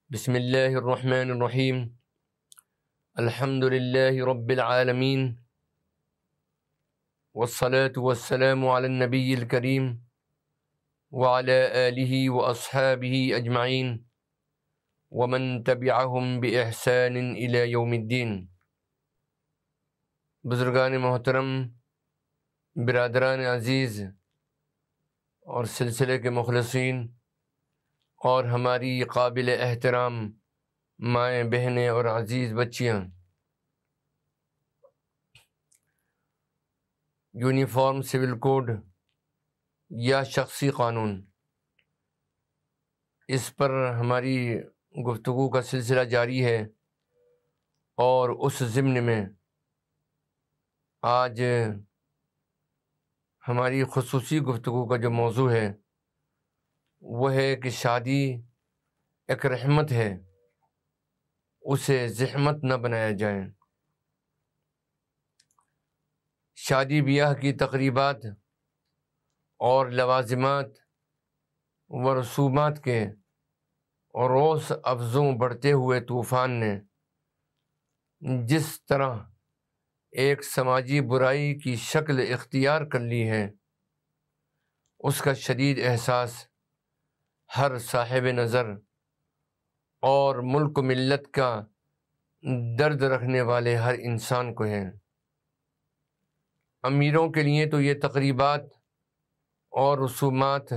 بسم اللہ الرحمن الرحیم الحمد للہ رب العالمین والصلاة والسلام علی النبی الکریم وعلی آلہ واصحابہ اجمعین ومن تبعہم بإحسان الی یوم الدین۔ بزرگان محترم، برادران عزیز اور سلسلے کے مخلصین اور ہماری قابل احترام مائیں، بہنیں اور عزیز بچیاں، یونیفارم سول کوڈ یا شخصی قانون، اس پر ہماری گفتگو کا سلسلہ جاری ہے، اور اس ضمن میں آج ہماری خصوصی گفتگو کا جو موضوع ہے وہ ہے کہ شادی ایک رحمت ہے، اسے زحمت نہ بنایا جائے۔ شادی بیاہ کی تقریبات اور لوازمات و رسومات کے روز افزوں بڑھتے ہوئے طوفان نے جس طرح ایک سماجی برائی کی شکل اختیار کر لی ہے، اس کا شدید احساس ہر صاحب نظر اور ملک و ملت کا درد رکھنے والے ہر انسان کو ہے۔ امیروں کے لیے تو یہ تقریبات اور رسومات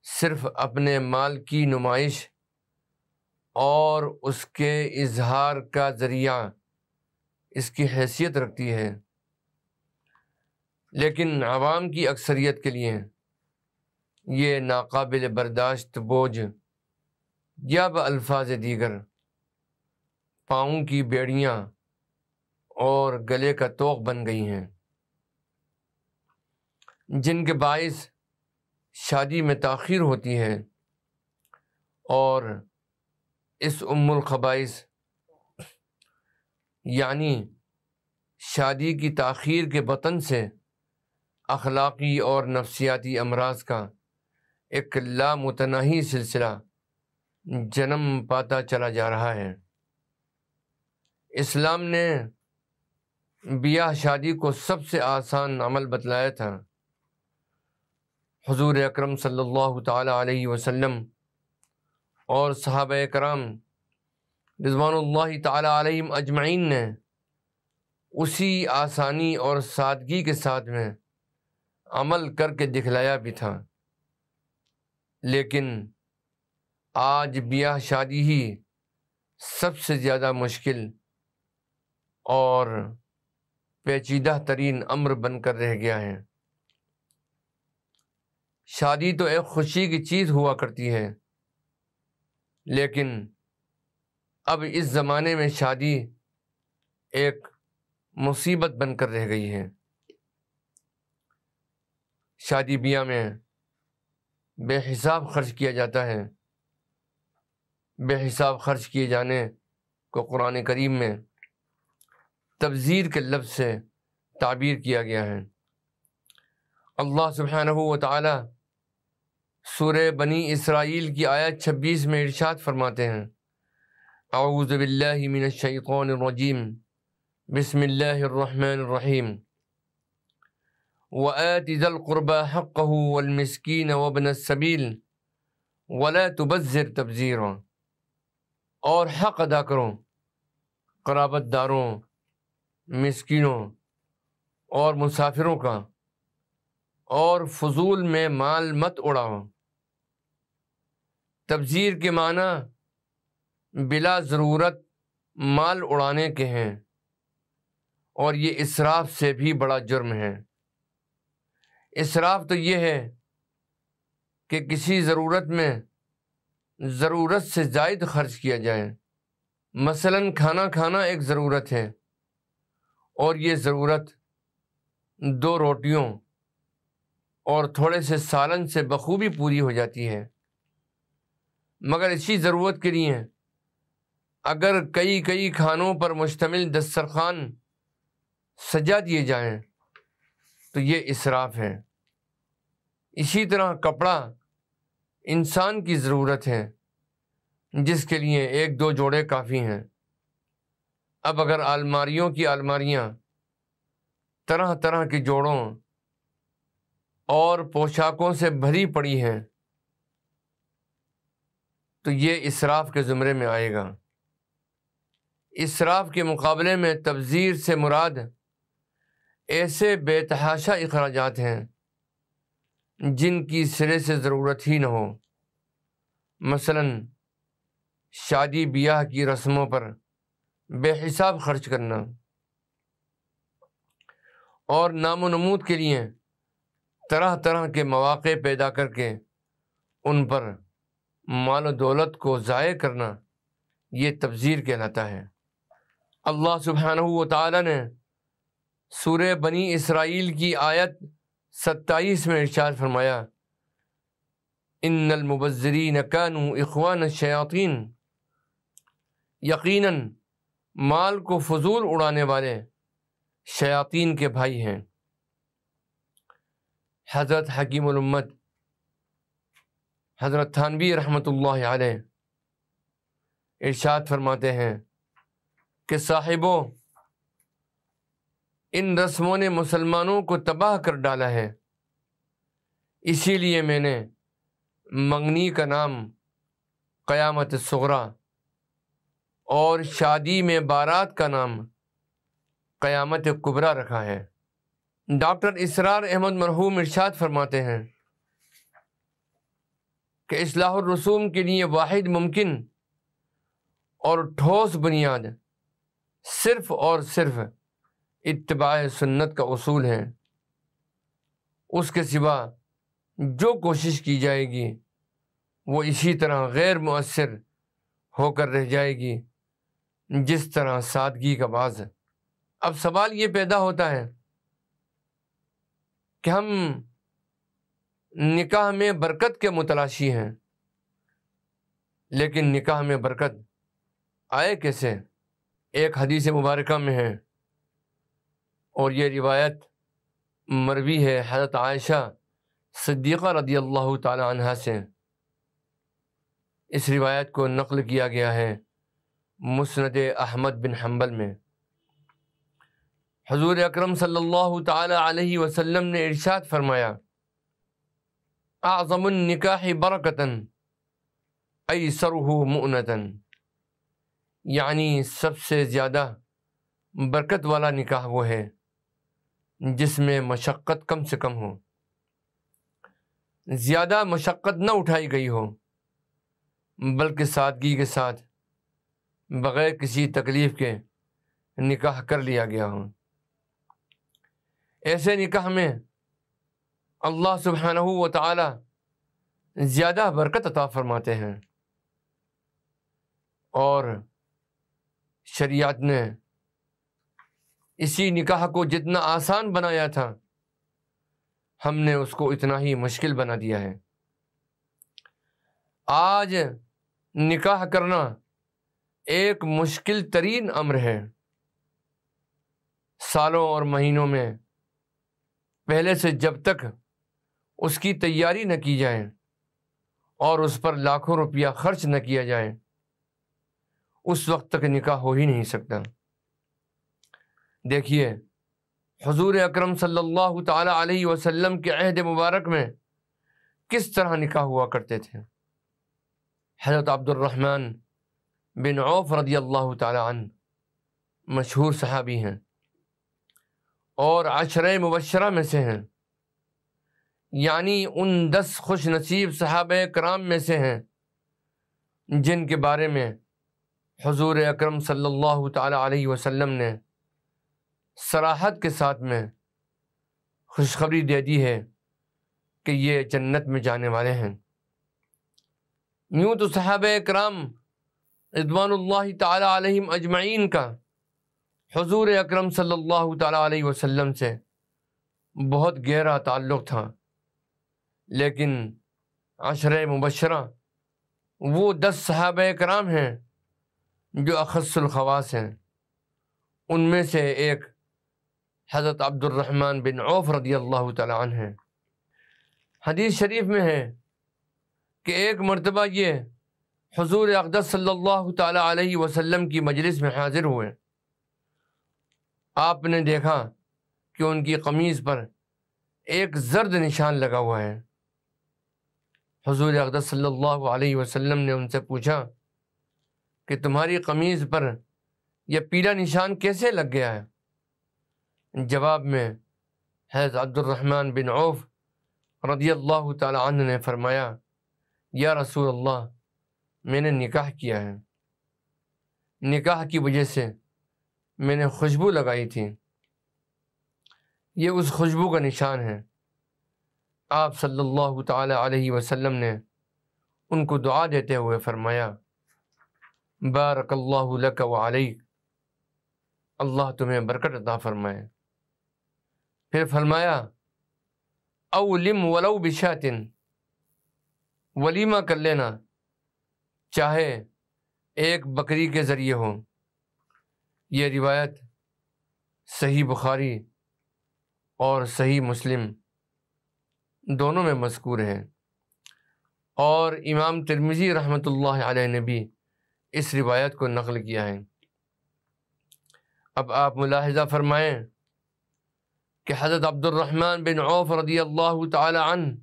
صرف اپنے مال کی نمائش اور اس کے اظہار کا ذریعہ اس کی حیثیت رکھتی ہے، لیکن عوام کی اکثریت کے لیے یہ ناقابل برداشت بوجھ یا بألفاظ دیگر پاؤں کی بیڑیاں اور گلے کا طوق بن گئی ہیں، جن کے باعث شادی میں تاخیر ہوتی ہے، اور اس ام الخبائث یعنی شادی کی تاخیر کے بطن سے اخلاقی اور نفسیاتی امراض کا ایک لامتناہی سلسلہ جنم پاتا چلا جا رہا ہے۔ اسلام نے بیاہ شادی کو سب سے آسان عمل بتلایا تھا۔ حضور اکرم صلی اللہ تعالی علیہ وسلم اور صحابہ کرام رضوان اللہ تعالی علیہم اجمعین نے اسی آسانی اور سادگی کے ساتھ میں عمل کر کے دکھلایا بھی تھا، لیکن آج بیاہ شادی ہی سب سے زیادہ مشکل اور پیچیدہ ترین امر بن کر رہ گیا ہے۔ شادی تو ایک خوشی کی چیز ہوا کرتی ہے، لیکن اب اس زمانے میں شادی ایک مصیبت بن کر رہ گئی ہے۔ شادی بیاہ میں بے حساب خرچ کیا جاتا ہے۔ بے حساب خرچ کیے جانے کو قرآن کریم میں تبذیر کے لفظ سے تعبیر کیا گیا ہے۔ اللہ سبحانہ و تعالی سورہ بنی اسرائیل کی آیت 26 میں ارشاد فرماتے ہیں، اعوذ باللہ من الشیطان الرجیم، بسم اللہ الرحمن الرحیم، وآت ذا القربى حقه والمسکین وابن السبیل ولا تبذر تبذیرا، اور حق ادا کرو قرابت داروں، مسکینوں اور مسافروں کا، اور فضول میں مال مت اڑاؤ۔ تبذیر کے معنی بلا ضرورت مال اڑانے کے ہیں، اور یہ اسراف سے بھی بڑا جرم ہے۔ اسراف تو یہ ہے کہ کسی ضرورت میں ضرورت سے زائد خرچ کیا جائے۔ مثلاً کھانا کھانا ایک ضرورت ہے، اور یہ ضرورت 2 روٹیوں اور تھوڑے سے سالن سے بخوبی پوری ہو جاتی ہے، مگر اسی ضرورت کے لیے اگر کئی کھانوں پر مشتمل دسترخوان سجا دیے جائیں تو یہ اسراف ہے۔ اسی طرح کپڑا انسان کی ضرورت ہے، جس کے لیے ایک دو جوڑے کافی ہیں۔ اب اگر الماریوں کی الماریاں طرح طرح کے جوڑوں اور پوشاکوں سے بھری پڑی ہیں تو یہ اسراف کے زمرے میں آئے گا۔ اسراف کے مقابلے میں تبذیر سے مراد ایسے بے تحاشا اخراجات ہیں جن کی سرے سے ضرورت ہی نہ ہو، مثلاً شادی بیاہ کی رسموں پر بے حساب خرچ کرنا، اور نام و نمود کے لیے طرح طرح کے مواقع پیدا کر کے ان پر مال و دولت کو ضائع کرنا، یہ تبذیر کہلاتا ہے۔ اللہ سبحانہ و تعالی نے سورہ بنی اسرائیل کی آیت 27 میں ارشاد فرمایا، ان المبذرین کانوا اخوان الشیاطین، یقیناً مال کو فضول اڑانے والے شیاطین کے بھائی ہیں۔ حضرت حکیم الامت حضرت تھانوی رحمۃ اللہ علیہ ارشاد فرماتے ہیں کہ صاحبو، ان رسموں نے مسلمانوں کو تباہ کر ڈالا ہے، اسی لیے میں نے منگنی کا نام قیامت صغریٰ اور شادی میں بارات کا نام قیامت کبریٰ رکھا ہے۔ ڈاکٹر اسرار احمد مرحوم ارشاد فرماتے ہیں کہ اصلاح الرسوم کے لیے واحد ممکن اور ٹھوس بنیاد صرف اور صرف اتباع سنت کا اصول ہے۔ اس کے سوا جو کوشش کی جائے گی وہ اسی طرح غیر مؤثر ہو کر رہ جائے گی جس طرح سادگی کا باز۔ اب سوال یہ پیدا ہوتا ہے کہ ہم نکاح میں برکت کے متلاشی ہیں، لیکن نکاح میں برکت آئے کیسے؟ ایک حدیث مبارکہ میں ہے، اور یہ روایت مروی ہے حضرت عائشہ صدیقہ رضی اللہ تعالی عنہا سے۔ اس روایت کو نقل کیا گیا ہے مسند احمد بن حنبل میں۔ حضور اکرم صلی اللہ تعالی علیہ وسلم نے ارشاد فرمایا، اعظم النکاح برکتاً ایسرہ مؤنتاً، یعنی سب سے زیادہ برکت والا نکاح وہ ہے جس میں مشقت کم سے کم ہو، زیادہ مشقت نہ اٹھائی گئی ہو، بلکہ سادگی کے ساتھ بغیر کسی تکلیف کے نکاح کر لیا گیا ہو۔ ایسے نکاح میں اللہ سبحانہ و تعالی زیادہ برکت عطا فرماتے ہیں، اور شریعت نے اسی نکاح کو جتنا آسان بنایا تھا ہم نے اس کو اتنا ہی مشکل بنا دیا ہے۔ آج نکاح کرنا ایک مشکل ترین امر ہے۔ سالوں اور مہینوں میں پہلے سے جب تک اس کی تیاری نہ کی جائے اور اس پر لاکھوں روپیہ خرچ نہ کیا جائے، اس وقت تک نکاح ہو ہی نہیں سکتا۔ دیکھیے حضور اکرم صلی اللہ تعالی علیہ وسلم کے عہد مبارک میں کس طرح نکاح ہوا کرتے تھے۔ حضرت عبد الرحمن بن عوف رضی اللہ تعالی عنہ مشہور صحابی ہیں اور عشرہ مبشرہ میں سے ہیں، یعنی ان 10 خوش نصیب صحابہ کرام میں سے ہیں جن کے بارے میں حضور اکرم صلی اللہ تعالی علیہ وسلم نے صراحت کے ساتھ میں خوشخبری دے دی ہے کہ یہ جنت میں جانے والے ہیں۔ یوں تو صحابہ کرام رضوان اللہ تعالی علیہم اجمعین کا حضور اکرم صلی اللہ تعالی علیہ وسلم سے بہت گہرا تعلق تھا، لیکن عشرہ مبشرہ وہ 10 صحابہ کرام ہیں جو اخص الخواص ہیں۔ ان میں سے ایک حضرت عبد الرحمن بن عوف رضی اللہ تعالی عنہ ہیں۔ حدیث شریف میں ہے کہ ایک مرتبہ یہ حضور اقدس صلی اللہ تعالیٰ علیہ وسلم کی مجلس میں حاضر ہوئے۔ آپ نے دیکھا کہ ان کی قمیض پر ایک زرد نشان لگا ہوا ہے۔ حضور اقدس صلی اللہ علیہ وسلم نے ان سے پوچھا کہ تمہاری قمیض پر یہ پیلا نشان کیسے لگ گیا ہے؟ جواب میں حضرت عبد الرحمن بن عوف رضی اللہ تعالی عنہ نے فرمایا، یا رسول اللہ، میں نے نکاح کیا ہے، نکاح کی وجہ سے میں نے خوشبو لگائی تھی، یہ اس خوشبو کا نشان ہے۔ آپ صلی اللہ تعالی علیہ وسلم نے ان کو دعا دیتے ہوئے فرمایا، بارک اللہ لک و علیک، اللہ تمہیں برکت عطا فرمائے۔ پھر فرمایا، اولم ولو بشات، ولیمہ کر لینا چاہے ایک بکری کے ذریعے ہو۔ یہ روایت صحیح بخاری اور صحیح مسلم دونوں میں مذکور ہے، اور امام ترمذی رحمۃ اللہ علیہ نے بھی اس روایت کو نقل کیا ہے۔ اب آپ ملاحظہ فرمائیں کہ حضرت عبد الرحمن بن عوف رضی اللہ تعالی عنہ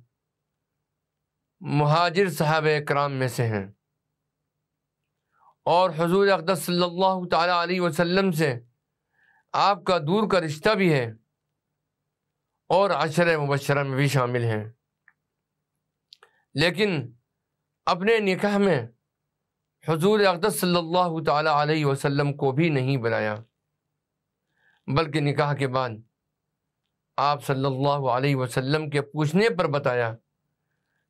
مہاجر صحابہ کرام میں سے ہیں، اور حضور اقدس صلی اللہ تعالی علیہ وسلم سے آپ کا دور کا رشتہ بھی ہے، اور عشرہ مبشرہ میں بھی شامل ہیں، لیکن اپنے نکاح میں حضور اقدس صلی اللہ تعالی علیہ وسلم کو بھی نہیں بلایا، بلکہ نکاح کے بعد آپ صلی اللہ علیہ وسلم کے پوچھنے پر بتایا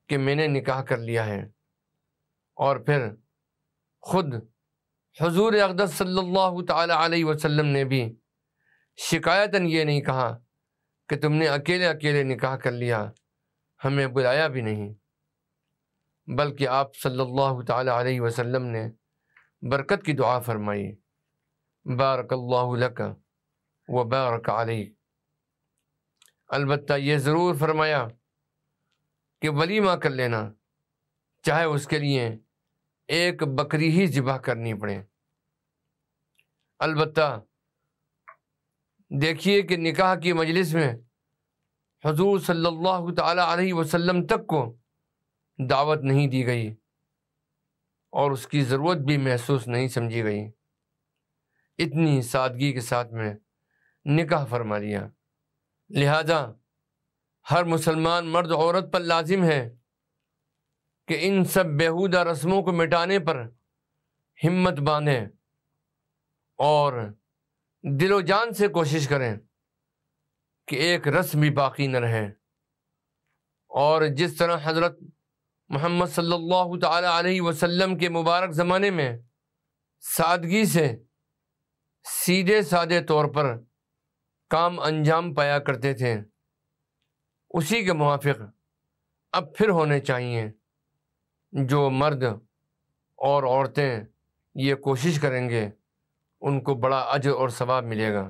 کہ میں نے نکاح کر لیا ہے، اور پھر خود حضور اقدس صلی اللہ تعالی علیہ وسلم نے بھی شکایتاً یہ نہیں کہا کہ تم نے اکیلے اکیلے نکاح کر لیا، ہمیں بلایا بھی نہیں، بلکہ آپ صلی اللہ تعالی علیہ وسلم نے برکت کی دعا فرمائی، بارک اللہ لک و بارک علیک۔ البتہ یہ ضرور فرمایا کہ ولیمہ کر لینا چاہے اس کے لیے ایک بکری ہی ذبح کرنی پڑے۔ البتہ دیکھیے کہ نکاح کی مجلس میں حضور صلی اللہ تعالی علیہ وسلم تک کو دعوت نہیں دی گئی، اور اس کی ضرورت بھی محسوس نہیں سمجھی گئی، اتنی سادگی کے ساتھ میں نکاح فرما لیا۔ لہذا ہر مسلمان مرد عورت پر لازم ہے کہ ان سب بیہودہ رسموں کو مٹانے پر ہمت باندھیں اور دل و جان سے کوشش کریں کہ ایک رسم بھی باقی نہ رہے، اور جس طرح حضرت محمد صلی اللہ تعالی علیہ وسلم کے مبارک زمانے میں سادگی سے سیدھے سادے طور پر کام انجام پایا کرتے تھے، اسی کے موافق اب پھر ہونے چاہیے۔ جو مرد اور عورتیں یہ کوشش کریں گے ان کو بڑا اجر اور ثواب ملے گا۔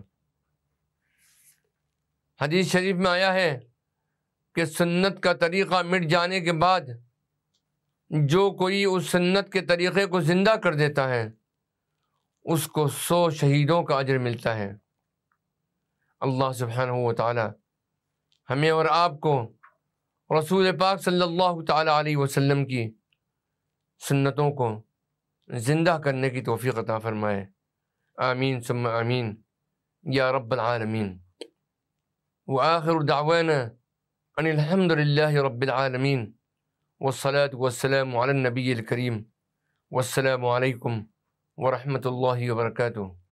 حدیث شریف میں آیا ہے کہ سنت کا طریقہ مٹ جانے کے بعد جو کوئی اس سنت کے طریقے کو زندہ کر دیتا ہے اس کو 100 شہیدوں کا اجر ملتا ہے۔ اللہ سبحانہ و تعالی ہمیں اور آپ کو رسول پاک صلی اللہ تعالی علیہ وسلم کی سنتوں کو زندہ کرنے کی توفیق عطا فرمائے، آمین ثم آمین یا رب العالمین۔ وآخر دعوانا ان الحمد للہ رب العالمین، والصلاة والسلام علی النبی الکریم، والسلام علیکم ورحمۃ اللہ وبرکاتہ۔